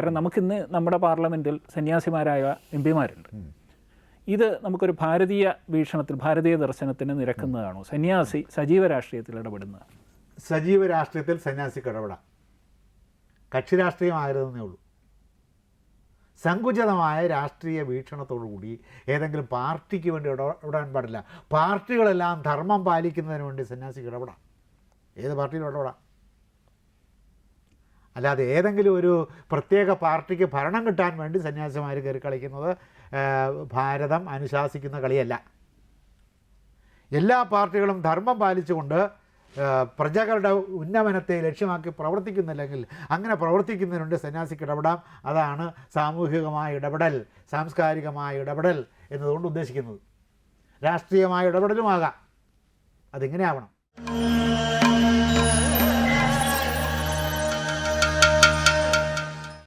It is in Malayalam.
കാരണം നമുക്കിന്ന് നമ്മുടെ പാർലമെൻറ്റിൽ സന്യാസിമാരായ എം പിമാരുണ്ട്. ഇത് നമുക്കൊരു ഭാരതീയ വീക്ഷണത്തിൽ ഭാരതീയ ദർശനത്തിന് നിരക്കുന്നതാണോ? സന്യാസി സജീവ രാഷ്ട്രീയത്തിൽ ഇടപെടുന്നതാണ്. സജീവ രാഷ്ട്രീയത്തിൽ സന്യാസിക്ക് ഇടപെടാം. കക്ഷി രാഷ്ട്രീയമാകരുതെന്നേ ഉള്ളൂ. സങ്കുചിതമായ രാഷ്ട്രീയ വീക്ഷണത്തോടുകൂടി ഏതെങ്കിലും പാർട്ടിക്ക് വേണ്ടി ഇടപെടാൻ പാടില്ല. പാർട്ടികളെല്ലാം ധർമ്മം പാലിക്കുന്നതിന് വേണ്ടി സന്യാസിക്ക് ഇടപെടാം. ഏത് പാർട്ടിയിലും ഇടപെടാം. അല്ലാതെ ഏതെങ്കിലും ഒരു പ്രത്യേക പാർട്ടിക്ക് ഭരണം കിട്ടാൻ വേണ്ടി സന്യാസിമാർ കയറി കളിക്കുന്നത് ഭാരതം അനുശാസിക്കുന്ന കളിയല്ല. എല്ലാ പാർട്ടികളും ധർമ്മം പാലിച്ചുകൊണ്ട് പ്രജകളുടെ ഉന്നമനത്തെ ലക്ഷ്യമാക്കി പ്രവർത്തിക്കുന്നില്ലെങ്കിൽ അങ്ങനെ പ്രവർത്തിക്കുന്നതിനുണ്ട് സന്യാസിക്ക് ഇടപെടാം. അതാണ് സാമൂഹികമായ ഇടപെടൽ, സാംസ്കാരികമായ ഇടപെടൽ എന്നതുകൊണ്ട് ഉദ്ദേശിക്കുന്നത്. രാഷ്ട്രീയമായ ഇടപെടലുമാകാം. അതിങ്ങനെ ആവണം.